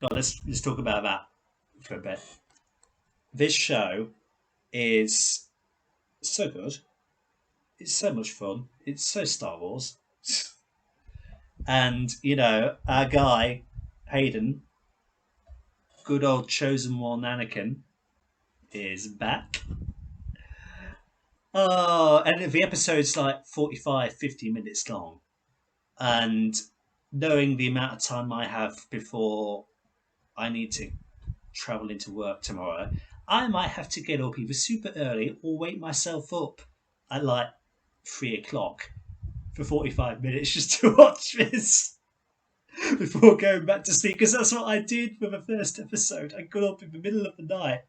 Let's talk about that for a bit. This show is so good. It's so much fun. It's so Star Wars, and our guy Hayden, good old chosen one Anakin, is back. Oh, and the episode's like 45, 50 minutes long. And knowing the amount of time I have before I need to travel into work tomorrow, I might have to get up either super early or wake myself up at like 3 o'clock for 45 minutes just to watch this before going back to sleep. Because that's what I did for the first episode. I got up in the middle of the night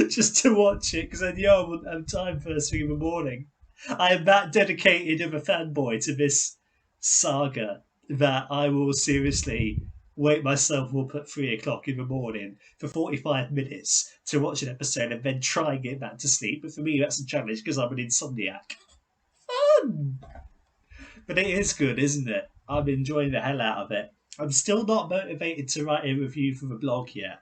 just to watch it because I knew I wouldn't have time first thing in the morning. I am that dedicated of a fanboy to this saga that I will seriously wake myself up at 3 o'clock in the morning for 45 minutes to watch an episode and then try and get back to sleep. But for me, that's a challenge because I'm an insomniac. Fun! But it is good, isn't it? I'm enjoying the hell out of it. I'm still not motivated to write a review for the blog yet,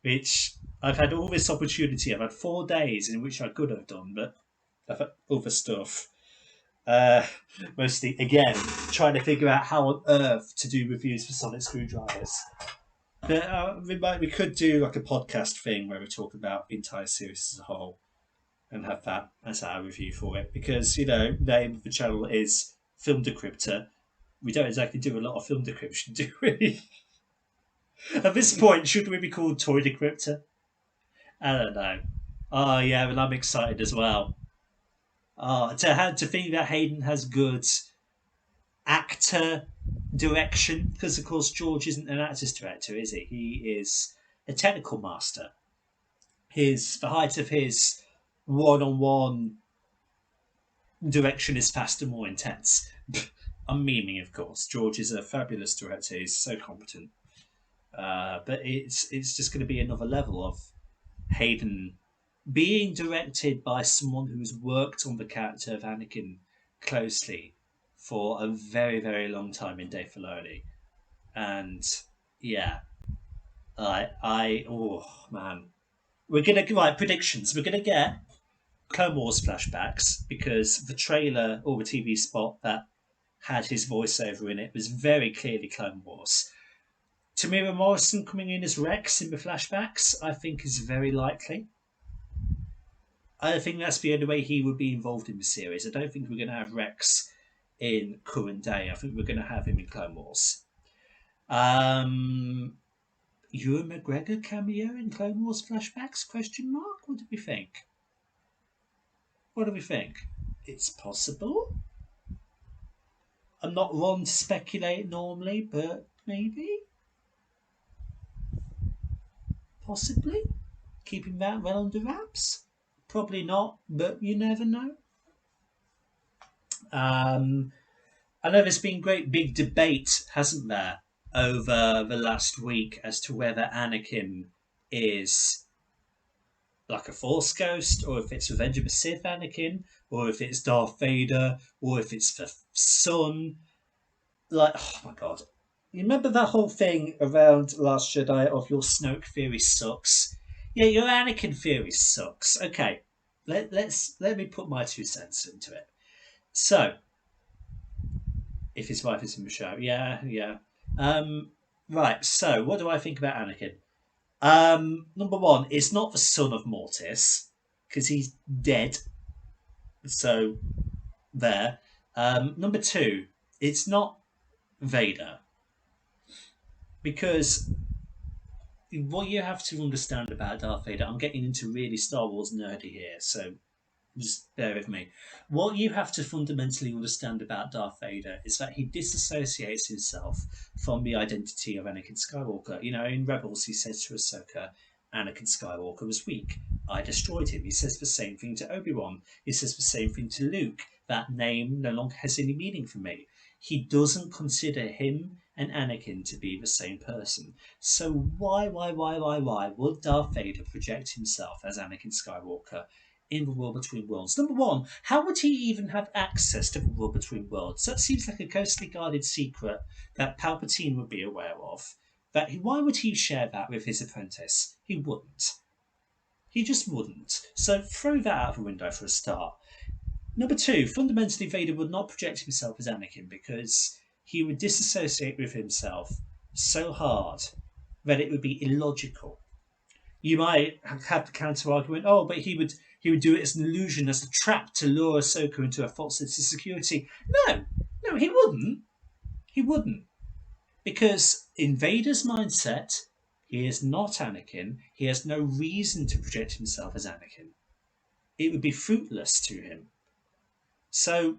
which I've had all this opportunity. I've had 4 days in which I could have done, but I've had other stuff. Uh, Mostly, again, trying to figure out how on earth to do reviews for sonic screwdrivers. But we could do like a podcast thing where we talk about the entire series as a whole and have that as our review for it. Because, the name of the channel is Film Decryptor. We don't exactly do a lot of film decryption, do we? At this point, should we be called Toy Decryptor? I don't know. Oh yeah, and I'm excited as well. To think that Hayden has good actor direction, because of course George isn't an actor's director, is he? He is a technical master. The height of his one-on-one direction is faster, more intense. I'm memeing, of course. George is a fabulous director. He's so competent. But it's just going to be another level of Hayden being directed by someone who's worked on the character of Anakin closely for a very, very long time in Dave Filoni. And yeah, oh man. We're going to, right, predictions. We're going to get Clone Wars flashbacks because the trailer or the TV spot that had his voiceover in it was very clearly Clone Wars. Tamira Morrison coming in as Rex in the flashbacks, I think, is very likely. I think that's the only way he would be involved in the series. I don't think we're going to have Rex in current day. I think we're going to have him in Clone Wars. Ewan McGregor cameo in Clone Wars flashbacks? Question mark. What do we think? What do we think? It's possible. I'm not one to speculate normally, but maybe, possibly, keeping that well under wraps. Probably not, but you never know. Um, I know there's been great big debate, hasn't there, over the last week as to whether Anakin is like a Force ghost, or if it's Revenge of the Sith Anakin, or if it's Darth Vader, or if it's the Son. Like, oh my god. You remember that whole thing around Last Jedi of your Snoke theory sucks? Yeah, your Anakin theory sucks. Okay, let me put my 2 cents into it. So, if his wife is in the show. Yeah, yeah. Right. So, what do I think about Anakin? Number one, it's not the son of Mortis because he's dead. So there. Number two, it's not Vader because what you have to understand about Darth Vader. I'm getting into really Star Wars nerdy here, so just bear with me. What you have to fundamentally understand about Darth Vader is that he disassociates himself from the identity of Anakin Skywalker. In Rebels, he says to Ahsoka, Anakin Skywalker was weak. I destroyed him. He says the same thing to Obi-Wan. He says the same thing to Luke. That name no longer has any meaning for me. He doesn't consider him and Anakin to be the same person. So why would Darth Vader project himself as Anakin Skywalker in the world between worlds? Number one, how would he even have access to the world between worlds? That seems like a closely guarded secret that Palpatine would be aware of. Why would he share that with his apprentice? He wouldn't. He just wouldn't. So throw that out of the window for a start. Number two, fundamentally, Vader would not project himself as Anakin because he would disassociate with himself so hard that it would be illogical. You might have the counter argument, oh, but he would do it as an illusion, as a trap to lure Ahsoka into a false sense of security. No, no, he wouldn't. He wouldn't. Because in Vader's mindset, he is not Anakin. He has no reason to project himself as Anakin. It would be fruitless to him. So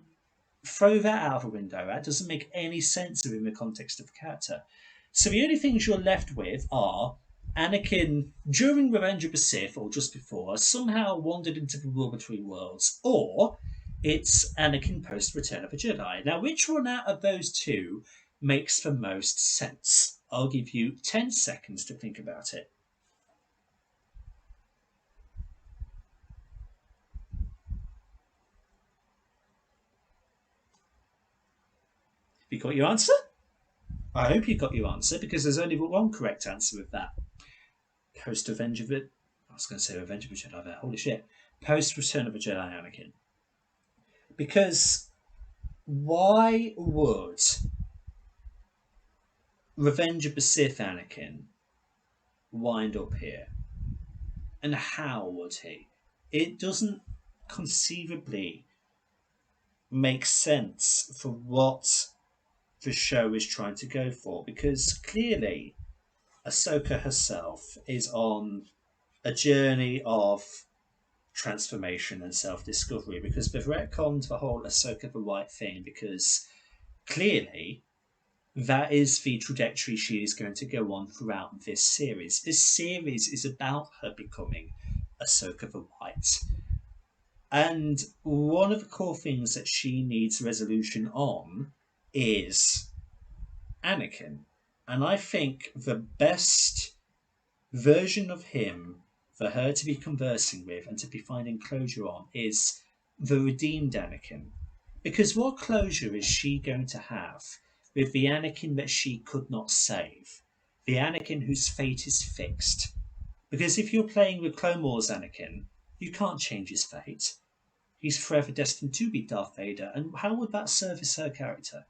throw that out of the window. That doesn't make any sense within the context of the character. So the only things you're left with are Anakin during Revenge of the Sith, or just before, somehow wandered into the world between worlds, or it's Anakin post Return of the Jedi. Now, which one out of those two makes the most sense? I'll give you 10 seconds to think about it. Have you got your answer? I hope you got your answer because there's only one correct answer with that. Post Revenge of it. I was going to say Revenge of the Jedi there. Holy shit. Post Return of the Jedi Anakin. Because why would Revenge of the Sith Anakin wind up here? And how would he? It doesn't conceivably make sense for what the show is trying to go for because clearly Ahsoka herself is on a journey of transformation and self-discovery because they've retconned the whole Ahsoka the White thing because clearly that is the trajectory she is going to go on throughout this series. This series is about her becoming Ahsoka the White. And one of the core things that she needs resolution on is Anakin. And I think the best version of him for her to be conversing with and to be finding closure on is the redeemed Anakin. Because what closure is she going to have with the Anakin that she could not save? The Anakin whose fate is fixed. Because if you're playing with Clone Wars Anakin, you can't change his fate. He's forever destined to be Darth Vader, and how would that service her character?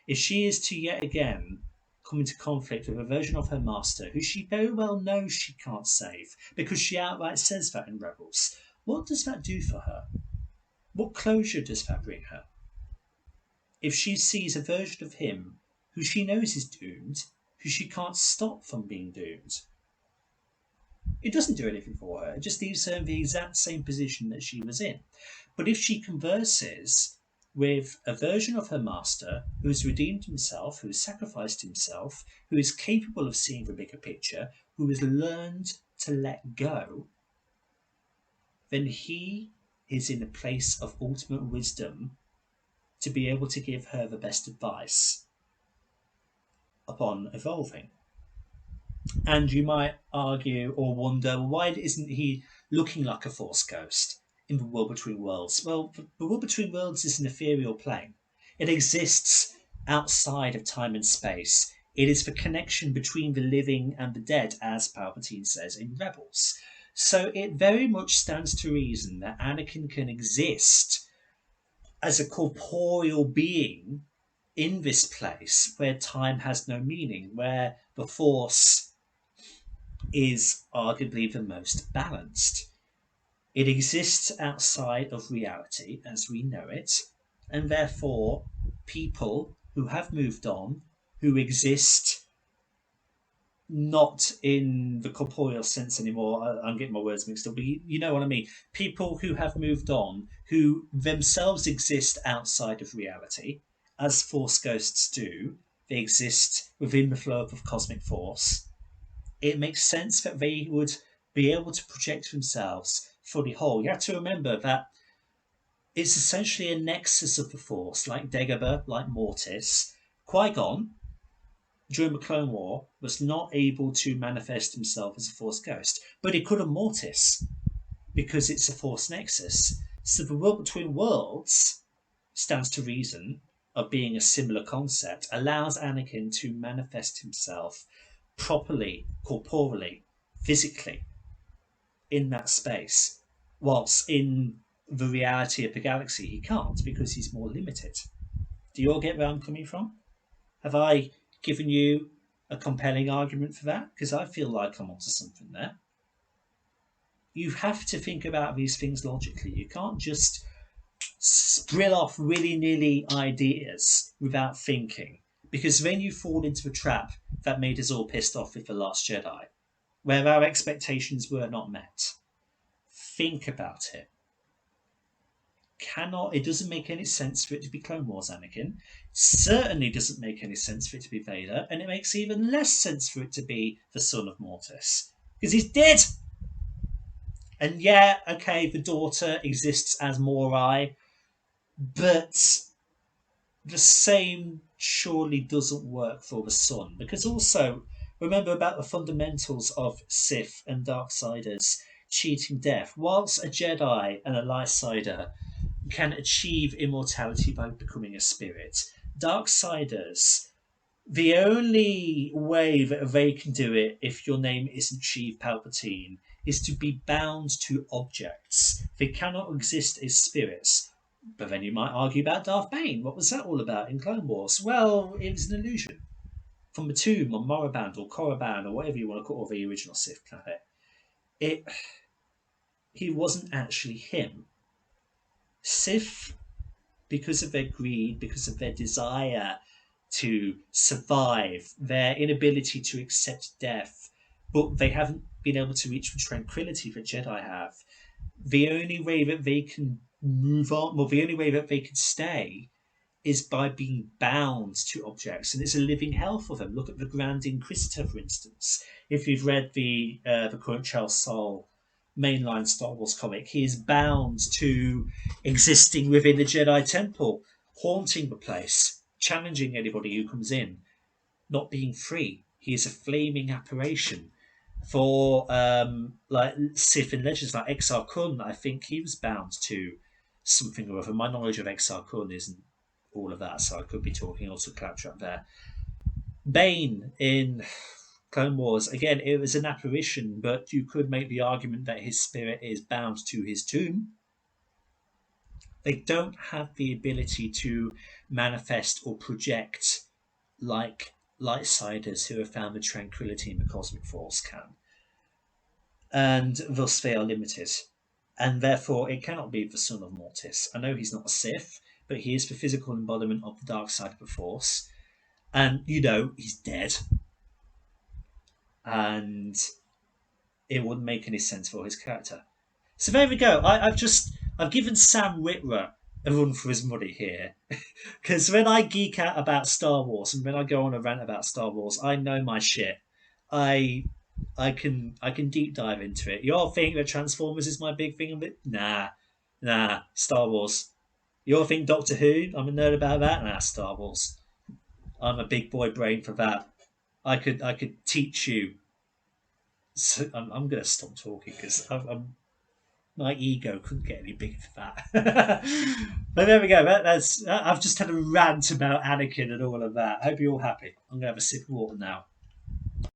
If she is to yet again come into conflict with a version of her master who she very well knows she can't save, because she outright says that in Rebels, what does that do for her? What closure does that bring her? If she sees a version of him who she knows is doomed, who she can't stop from being doomed, it doesn't do anything for her. It just leaves her in the exact same position that she was in. But if she converses with a version of her master who has redeemed himself, who has sacrificed himself, who is capable of seeing the bigger picture, who has learned to let go, then he is in a place of ultimate wisdom to be able to give her the best advice upon evolving. And you might argue or wonder, why isn't he looking like a Force ghost in the world between worlds? Well, the world between worlds is an ethereal plane. It exists outside of time and space. It is the connection between the living and the dead, as Palpatine says in Rebels. So it very much stands to reason that Anakin can exist as a corporeal being in this place where time has no meaning, where the Force is arguably the most balanced. It exists outside of reality as we know it, and therefore people who have moved on, who exist not in the corporeal sense anymore, I'm getting my words mixed up, but you know what I mean. People who have moved on, who themselves exist outside of reality, as Force ghosts do, they exist within the flow of cosmic force. It makes sense that they would be able to project themselves fully whole. You have to remember that it's essentially a nexus of the Force, like Dagobah, like Mortis. Qui-Gon, during the Clone War, was not able to manifest himself as a Force ghost, but he could have Mortis. because it's a Force nexus. So the world between worlds stands to reason of being a similar concept, allows Anakin to manifest himself properly, corporally, physically in that space, whilst in the reality of the galaxy he can't because he's more limited. Do you all get where I'm coming from? Have I given you a compelling argument for that? Because I feel like I'm onto something there. You have to think about these things logically. You can't just sprill off willy nilly ideas without thinking, because then you fall into the trap that made us all pissed off with The Last Jedi, where our expectations were not met. Think about it. It doesn't make any sense for it to be Clone Wars Anakin. Certainly doesn't make any sense for it to be Vader, and it makes even less sense for it to be the son of Mortis, because he's dead. And yeah, okay, the daughter exists as Morai, but the same surely doesn't work for the son, because also remember about the fundamentals of Sith and Darksiders cheating death. Whilst a Jedi and a Lightsider can achieve immortality by becoming a spirit, Darksiders, the only way that they can do it, if your name isn't Chief Palpatine, is to be bound to objects. They cannot exist as spirits. But then you might argue about Darth Bane. What was that all about in Clone Wars? Well, it was an illusion from the tomb on Moraband or Korriban or whatever you want to call the original Sith planet. It He wasn't actually him. Sith, because of their greed, because of their desire to survive, their inability to accept death, but they haven't been able to reach the tranquility that Jedi have. The only way that they can move on, well, the only way that they can stay is by being bound to objects, and it's a living hell for them. Look at the Grand Inquisitor, for instance. If you've read the current Charles Soule mainline Star Wars comic, he is bound to existing within the Jedi Temple, haunting the place, challenging anybody who comes in, not being free. He is a flaming apparition. For like Sith and Legends, like Exar Kun, I think he was bound to something or other. My knowledge of Exar Kun isn't all of that, so I could be talking also claptrap there. Bane in Clone Wars, again, it was an apparition, but you could make the argument that his spirit is bound to his tomb. They don't have the ability to manifest or project like Lightsiders who have found the tranquility in the cosmic force can. And thus they are limited. And therefore it cannot be the son of Mortis. I know he's not a Sith, but he is the physical embodiment of the dark side of the Force. And he's dead. And it wouldn't make any sense for his character. So there we go. I've given Sam Witwer a run for his money here, because when I geek out about Star Wars and when I go on a rant about Star Wars, I know my shit. I I can deep dive into it. You all think that Transformers is my big thing, but nah. Star Wars. You all think Doctor Who? I'm a nerd about that. Nah, Star Wars. I'm a big boy brain for that. I could teach you. So I'm going to stop talking because my ego couldn't get any bigger for that. But there we go. I've just had a rant about Anakin and all of that. I hope you're all happy. I'm going to have a sip of water now.